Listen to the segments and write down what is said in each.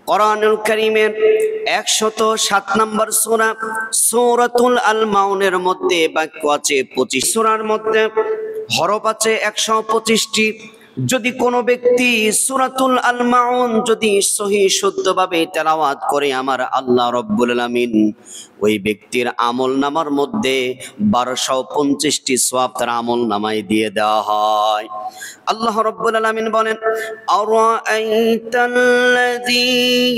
কোরআনুল কারীমের 107 নম্বর সূরা সূরাতুল আল মাউনের মধ্যে বাক্য আছে 25, সূরার মধ্যে হরফ আছে 125টি। যদি কোনো ব্যক্তি সূরাতুল আল মাউন যদি সহিহ শুদ্ধভাবে তেলাওয়াত করে, আমার আল্লাহ রাব্বুল আলামিন ওই ব্যক্তির আমলনামার মধ্যে 1250টি সওয়াব তার আমলনামায় দিয়ে দেওয়া হয়। আল্লাহ রাব্বুল আলামিন বলেন, আরাআইতাল্লাযী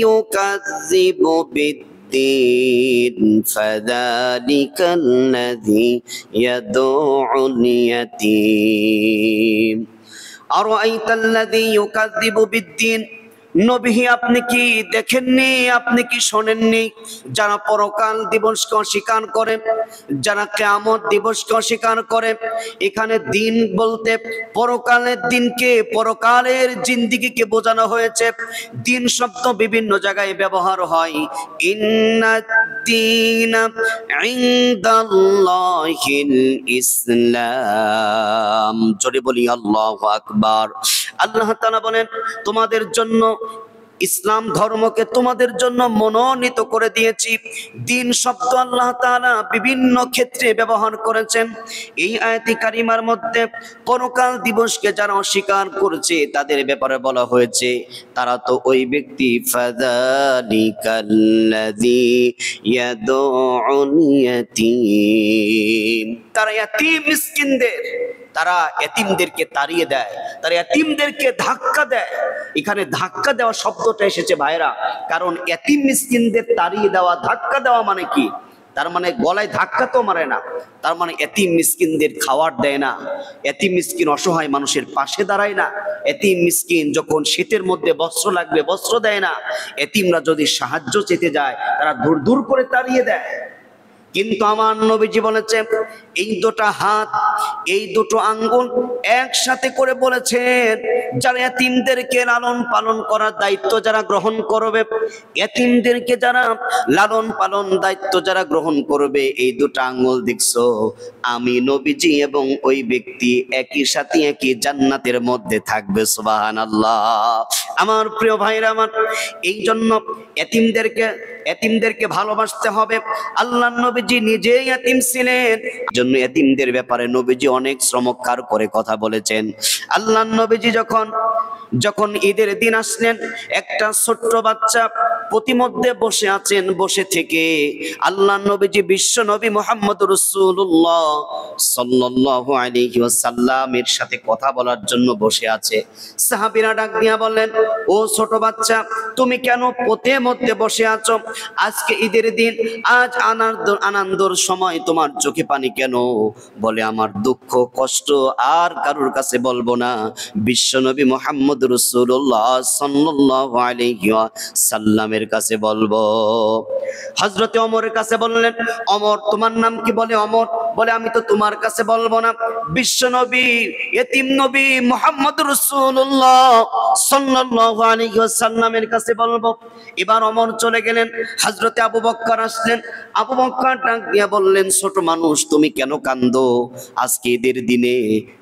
ইউকাযযিবু বিদ্দীন ফাযালিকাল্লাযী ইয়াদউল ইয়াতীম। আরাআইতাল্লাযী ইউকাযযিবু বিদ্দীন, নবী আপনি কি দেখেননি, আপনি কি শোনেননি, যারা পরকাল দিবসকে অস্বীকার করে, যারা কিয়ামত দিবসকে অস্বীকার করে। এখানে দিন বলতে পরকালের দিনকে, পরকালের জিন্দেগিকে বোঝানো হয়েছে। দিন শব্দ বিভিন্ন জায়গায় ব্যবহার হয়। ইন্নাদ-দীনা ইনদাল্লাহিল ইসলাম। জোরে বলি আল্লাহু আকবার। আল্লাহ তাআলা বলেন, তোমাদের জন্য ইসলাম ধর্মকে তোমাদের জন্য মনোনীত করে দিয়েছি। দিন শব্দ আল্লাহ তাআলা বিভিন্ন ক্ষেত্রে ব্যবহার করেছেন। এই আয়াতে কারিমার মধ্যে পরকাল দিবসকে যারা অস্বীকার করেছে তাদের ব্যাপারে বলা হয়েছে, তারা তো ওই ব্যক্তি ফাযালিকাল্লাযী ইয়াদউল ইয়াতীম, তারা ইয়াতীম মিসকিনদের, তারা এতিমদেরকে তাড়িয়ে দেয়, তারা এতিমদেরকে ধাক্কা দেয়। এখানে ধাক্কা দেওয়া শব্দটা এসেছে ভাইরা, কারণ এতিম মিসকিনদের তাড়িয়ে দেওয়া, ধাক্কা দেওয়া মানে কি? তার মানে গলায় ধাক্কা তো মারে না, তার মানে এতিম মিসকিনদের খাবার দেয় না, এতিম মিসকিন অসহায় মানুষের পাশে দাঁড়ায় না, এতিম মিসকিন যখন শীতের মধ্যে বস্ত্র লাগবে বস্ত্র দেয় না, এতিমরা যদি সাহায্য চেতে যায় তারা দূর দূর করে তাড়িয়ে দেয়। কিন্তু আমার নবীজি বলেছে, এই দুটো হাত, এই দুটো আঙ্গুল একসাথে করে বলেছেন, যারা এতিমদেরকে লালন পালন করার দায়িত্ব যারা গ্রহণ করবে, এতিমদেরকে যারা লালন পালন দায়িত্ব যারা গ্রহণ করবে, এই দুটো আঙ্গুল দেখছো, আমি নবীজি এবং ওই ব্যক্তি একই সাথে একই জান্নাতের মধ্যে থাকবে। সুবহানাল্লাহ। আমার প্রিয় ভাইরা আমার, এই জন্য এতিমদেরকে ভালোবাসতে হবে। আল্লাহর নবীজি নিজেই এতিম ছিলেন, জন্য এতিমদের ব্যাপারে নবীজি অনেক চমৎকার করে কথা বলেছেন। আল্লাহর নবীজি যখন ঈদের দিন আসলেন, একটা ছোট্ট বাচ্চা প্রতিমধ্যে বসে আছেন, বসে থেকে আল্লাহর নবীজি বিশ্ব নবী মুহাম্মদুর রাসূলুল্লাহ সাল্লাল্লাহু আলাইহি ওয়াসাল্লামের সাথে কথা বলার জন্য বসে আছে। সাহাবীরা ডাক দিয়া বললেন, ও ছোট বাচ্চা, তুমি কেন পথের মধ্যে বসে আছো? আজকে ঈদের দিন, আজ আনন্দর সময়, তোমার চোখে পানি কেন? বলে, আমার দুঃখ কষ্ট আর কারোর কাছে বলবো না, বিশ্বনবী মুহাম্মদ রাসূলুল্লাহ সাল্লাল্লাহু আলাইহি ওয়াসাল্লামের কাছে বলবো। হযরতে ওমরের কাছে বললেন, ওমর তোমার নাম কি? বলে ওমর। বলে, আমি তো তোমার কাছে বলবো না, বিশ্বনবী এতিম নবী মুহাম্মদ রাসূলুল্লাহ সাল্লাল্লাহু আলাইহি ওয়াসাল্লামের কাছে বলবো। এবার ওমর চলে গেলেন, হযরতে আবু বকর আসলেন। আবু বকর ডাক দিয়ে বললেন, ছোট মানুষ তুমি কেন কান্দো? আজকে ঈদের দিনে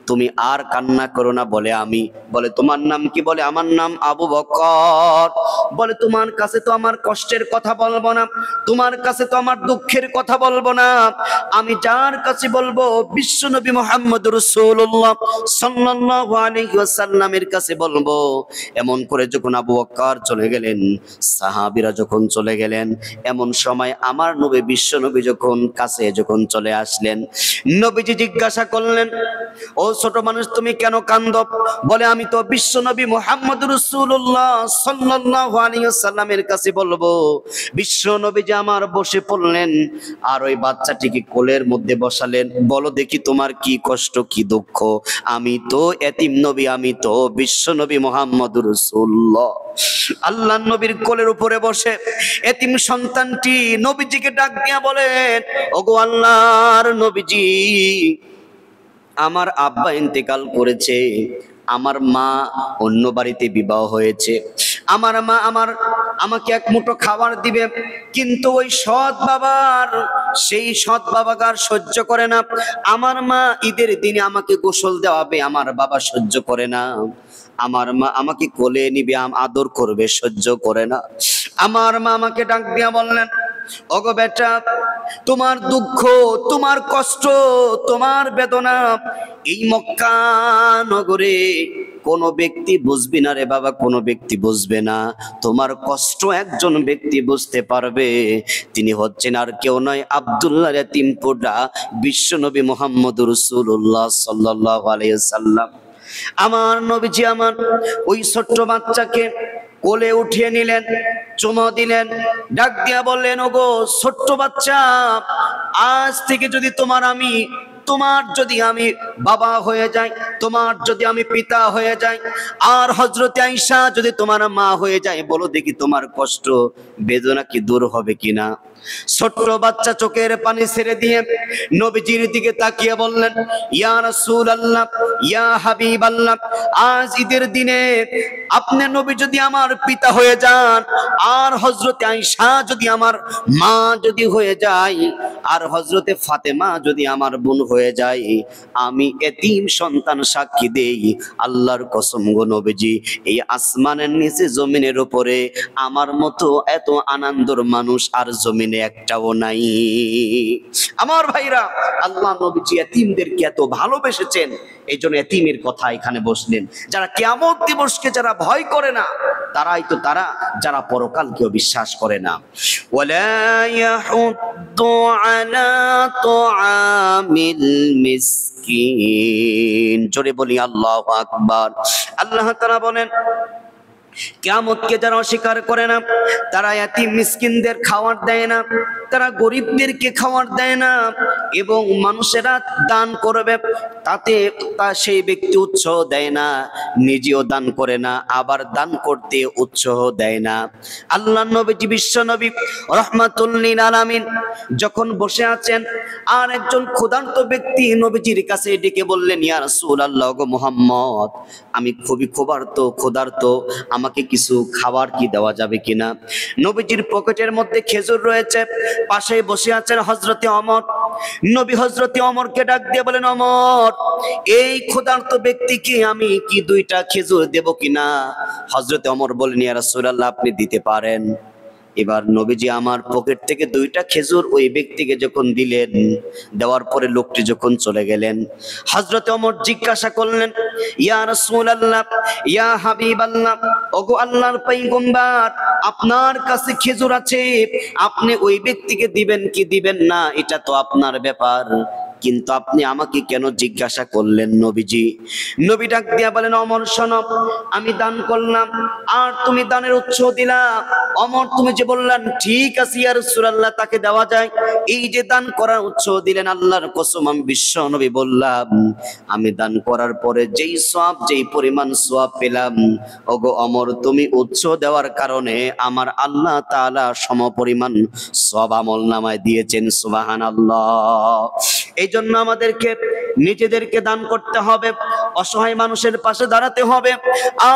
তুমি আর কান্না করো না। বলে, আমি। বলে, তোমার নাম কি? বলে, আমার নাম আবু বকর। বলে, তোমার কাছে তো আমার কষ্টের কথা বলবো না, তোমার কাছে তো আমার দুঃখের কথা বলবো না, আমি যার কাছে বলবো বিশ্বনবী মুহাম্মদ রাসূলুল্লাহ সাল্লাল্লাহু আলাইহি ওয়াসাল্লামের কাছে বলবো। এমন করে যখন আবু বকর চলে গেলেন, সাহাবীরা যখন চলে গেলেন, এমন সময় আমার নবী বিশ্বনবী যখন চলে আসলেন, নবীজি জিজ্ঞাসা করলেন, ও ছোট মানুষ তুমি কেন কান্দো? বলে, আমি তো বিশ্বনবী মুহাম্মদ রাসূলুল্লাহ সাল্লাল্লাহু আলাইহি ওয়াসাল্লামের কাছে বলবো। বিশ্বনবী যে আমার বসে পড়লেন আর ওই বাচ্চাটিকে কোলের মধ্যে বসালেন। বলো দেখি তোমার কি কষ্ট কি দুঃখ? আমি তো এতিম নবী, আমি তো বিশ্বনবী মুহাম্মদ রাসূলুল্লাহ। আল্লাহর নবীর কোলের উপরে বসে এতিম সন্তানটি নবীজিকে ডাক দিয়া বলেন, ওগো আল্লাহর নবীজি, আমার আব্বা ইন্তেকাল করেছে, আমার মা অন্য বাড়িতে বিবাহ হয়েছে, আমার মা আমাকে এক মুঠো খাবার দিবে, কিন্তু ওই সেই সৎ বাবাগার সহ্য করে না। আমার মা ঈদের দিনে আমাকে গোসল দেওয়াবে, আমার বাবা সহ্য করে না। আমার মা আমাকে কোলে নিবে, আদর করবে, সহ্য করে না। আমার মা আমাকে ডাক দিয়া বললেন, ওগো বেটা, তোমার দুঃখ, তোমার কষ্ট, তোমার বেদনা এই মক্কা নগরে কোনো ব্যক্তি বুঝবি না রে বাবা, কোনো ব্যক্তি বুঝবে না। তোমার কষ্ট একজন ব্যক্তি বুঝতে পারবে, তিনি হচ্ছেন আর কেউ নয়, আব্দুল্লাহ ইয়াতিমপুরা বিশ্বনবী মুহাম্মদুর রাসূলুল্লাহ সাল্লাল্লাহু আলাইহি সাল্লাম। আমার নবীজি আমার ওই ছোট্ট বাচ্চাকে কোলে উঠিয়ে নিলেন, চুমো দিলেন, ডাক দিয়া বললেন, ওগো ছোট্ট বাচ্চা, আজ থেকে যদি তোমার যদি আমি বাবা হয়ে যাই, তোমার যদি আমি পিতা হয়ে যাই, আর হযরতে আয়েশা যদি তোমার মা হয়ে যায়, বলো দেখি তোমার কষ্ট বেদনা কি দূর হবে কিনা। ছোট্ট বাচ্চা চোখের পানি ছেড়ে দিয়ে নবীজির দিকে তাকিয়ে বললেন, ইয়া রাসূলুল্লাহ, ইয়া হাবিবাল্লাহ, আজ ঈদের দিনে আপনি নবী যদি আমার পিতা হয়ে যান, আর হযরতে আয়েশা যদি আমার মা যদি হয়ে যায়, আর হযরতে ফাতেমা যদি আমার বোন হয়ে যায়, আমি এতিম সন্তান সাক্ষী দেই, আল্লাহর কসম গো নবীজি, এই আসমানের নিচে জমিনের উপরে আমার মতো এত আনন্দের মানুষ আর জমিনে একটাও নাই। আমার ভাইরা, আল্লাহ নবীজি এতিমদেরকে এত ভালোবেসেছেন, এই জন্য এতিমের কথা এখানে বসলেন। যারা কিয়ামত দিবসকে যারা ভয় করে না, তারাই তো তারা যারা পরকালকেও বিশ্বাস করে না। ওয়ালা ইয়াহুদ্দু আলা তুআমিল মিসকিন, জোরে বলি আল্লাহু আকবার। আল্লাহ তাআলা বলেন, কিয়ামতকে যারা অস্বীকার করে না, তারা এতিম মিসকিনদের খাবার দেয় না, তারা গরিবদেরকে খাবার দেয় না, এবং মানুষেরা দান করবে তাতে সেই ব্যক্তি উৎসাহ দেয় না, নিজেও দান করে না, আবার দান করতে উৎসাহ দেয় না। আল্লাহ নবীজি বিশ্ব নবী রাহমাতুল লিল আলামিন যখন বসে আছেন, আর একজন ক্ষুধার্ত ব্যক্তি নবীজির কাছে ডেকে বললেন, ইয়া রাসূলুল্লাহ গো মুহাম্মদ, আমি খুবই ক্ষুধার্ত, আমাকে কিছু খাবার কি দেওয়া যাবে কিনা। নবীজির পকেটের মধ্যে খেজুর রয়েছে, পাশে বসে আছেন হযরতে ওমর। নবী হযরতে ওমরকে ডাক দিয়ে বলেন, ওমর, এই ক্ষুধার্ত ব্যক্তিকে আমি কি 2টা খেজুর দেব কিনা। হযরতে ওমর বলেন, ইয়া রাসূলুল্লাহ, আপনি দিতে পারেন। এবার নবীজি আমার পকেট থেকে 2টা খেজুর ওই ব্যক্তিকে যখন দিলেন, দেওয়ার পরে লোকটি যখন চলে গেলেন, হযরতে ওমর জিজ্ঞাসা করলেন, ইয়া রাসূলুল্লাহ, ইয়া হাবিবাল্লাহ, ওগো আল্লাহর পয়গম্বর, আপনার কাছে খেজুর আছে, আপনি ওই ব্যক্তিকে দিবেন কি দিবেন না এটা তো আপনার ব্যাপার, কিন্তু আপনি আমাকে কেন জিজ্ঞাসা করলেন নবীজি। নবী ডাক দিয়া বলেন, ওমর শোনো, আমি দান করলাম আর তুমি দানের উৎসাহ দিলা। ওমর, তুমি যে বললেন ঠিক আছে ইয়া রাসূলুল্লাহ, তাকে দেওয়া যায়, এই যে দান করার উৎসাহ দিলেন, আল্লাহর কসম আমি বিশ্ব নবী বললাম, আমি দান করার পরে যেই সওয়াব, যেই পরিমাণ সওয়াব পেলাম, ওগো ওমর, তুমি উৎসাহ দেওয়ার কারণে আমার আল্লাহ তাআলা সমপরিমাণ সওয়াব আমলনামায় দিয়েছেন। সুবহানাল্লাহ। এই জন্য আমাদেরকে নিজেদেরকে দান করতে হবে, অসহায় মানুষের পাশে দাঁড়াতে হবে।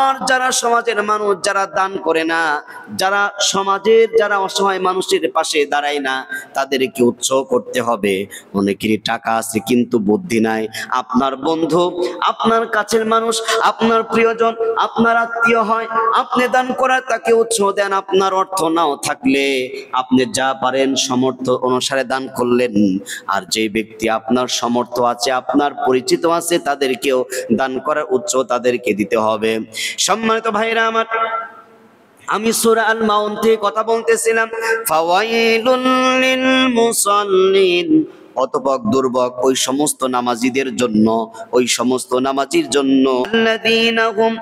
আর যারা সমাজের মানুষ যারা দান করে না, যারা সমাজের যারা অসহায় মানুষের পাশে দাঁড়ায় না, তাদেরকে উৎসাহ করতে হবে। অনেকেরই টাকা আছে কিন্তু বুদ্ধি নাই। আপনার বন্ধু, আপনার কাছের মানুষ, আপনার প্রিয়জন, আপনার আত্মীয় হয়, আপনি দান করার তাকে উৎসাহ দেন। আপনার অর্থ নাও থাকলে আপনি যা পারেন সামর্থ্য অনুসারে দান করলেন। আর যে ব্যক্তি আপনার সামর্থ্য আছে, আপনার পরিচিত আছে, তাদেরকেও দান করার উৎসাহ তাদেরকে দিতে হবে। সম্মানিত ভাইরা আমার, আমি সূরা আল মাউন থেকে কথা বলতেছিলাম, ফাওয়াইলুল লিল মুসাল্লিন, অতপক দুর্ভোগ ওই সমস্ত নামাজীদের জন্য, ওই সমস্ত নামাজীর জন্য, আল্লাযীনা হুম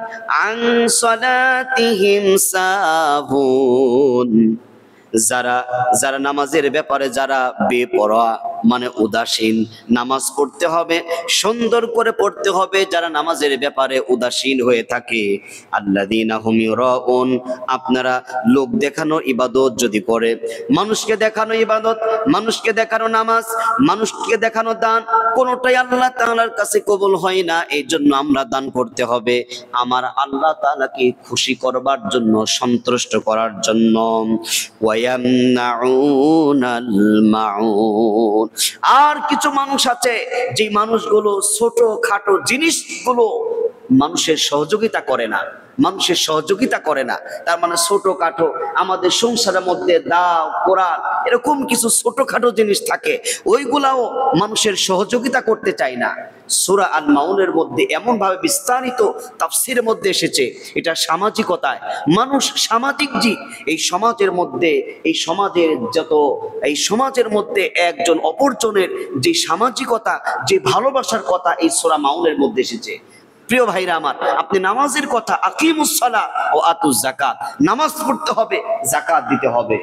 আন সালাতিহিম সাহুন, যারা নামাজের ব্যাপারে যারা বেপরোয়া, মানে উদাসীন। নামাজ পড়তে হবে, সুন্দর করে পড়তে হবে। যারা নামাজের ব্যাপারে উদাসীন হয়ে থাকে, আল্লাযীনা হুম ইউরাউন, আপনারা লোক দেখানো ইবাদত যদি করে, মানুষকে দেখানো ইবাদত, মানুষকে দেখানো নামাজ, মানুষকে দেখানো দান, কোনোটাই আল্লাহ তাআলার কাছে কবুল হয় না। এই জন্য আমরা দান করতে হবে আমার আল্লাহ তাআলাকে খুশি করবার জন্য, সন্তুষ্ট করার জন্য। ওয়ায়ামনাউনাল মাউন, আর কিছু মানুষ আছে যে মানুষগুলো ছোট খাটো জিনিসগুলো মানুষের সহযোগিতা করে না, মানুষের সহযোগিতা করে না। তার মানে ছোটখাটো আমাদের সংসারের মধ্যে দাও কোরআন এরকম কিছু ছোটখাটো জিনিস থাকে, ওইগুলাও মানুষের সহযোগিতা করতে চায় না। সূরা আল মাউনের মধ্যে এমন ভাবে বিস্তারিত তাফসীরের মধ্যে এসেছে, এটা সামাজিকতায়, মানুষ সামাজিক জীব। এই সমাজের মধ্যে এই সমাজের মধ্যে একজন অপরজনের যে সামাজিকতা, যে ভালোবাসার কথা এই সূরা মাউনের মধ্যে এসেছে। প্রিয় ভাইরা আমার, আপনি নামাজের কথা, আকিমুস সালাহ ও আতুজ যাকাত, নামাজ পড়তে হবে, যাকাত দিতে হবে।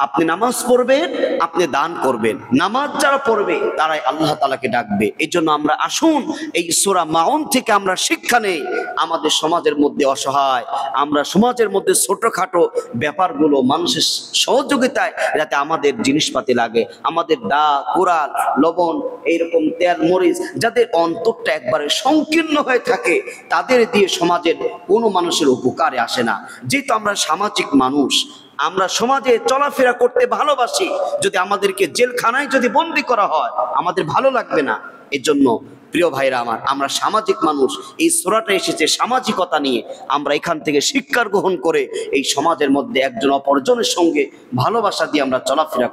আপনি নামাজ পড়বেন, আপনি দান করবেন। নামাজ যারা পড়বে তারাই আল্লাহ তাআলাকে ডাকবে। এই জন্য আমরা আসুন এই সূরা মাউন থেকে আমরা শিক্ষা নেই। আমাদের সমাজের মধ্যে অসহায়, আমরা সমাজের মধ্যে ছোটখাটো ব্যাপারগুলো মানুষের সহযোগিতায় যাতে আমাদের জিনিসপাতি লাগে, আমাদের দা কোরাল লবণ এইরকম তেল মরিচ, যাদের অন্তরটা একবারে সংকীর্ণ হয়ে থাকে, তাদের দিয়ে সমাজের কোনো মানুষের উপকারে আসে না। যেহেতু আমরা সামাজিক মানুষ, আমরা সমাজে চলাফেরা করতে ভালোবাসি, যদি আমাদেরকে জেলখানায় যদি বন্দি করা হয় আমাদের ভালো লাগবে না। এর জন্য প্রিয় ভাইরা আমার, আমরা সামাজিক মানুষ, এই সূরাটা এসেছে সামাজিকতা নিয়ে। আমরা এখান থেকে শিক্ষা গ্রহণ করে এই সমাজের মধ্যে একজন অপরজনের সঙ্গে ভালোবাসা দিয়ে আমরা চলাফেরা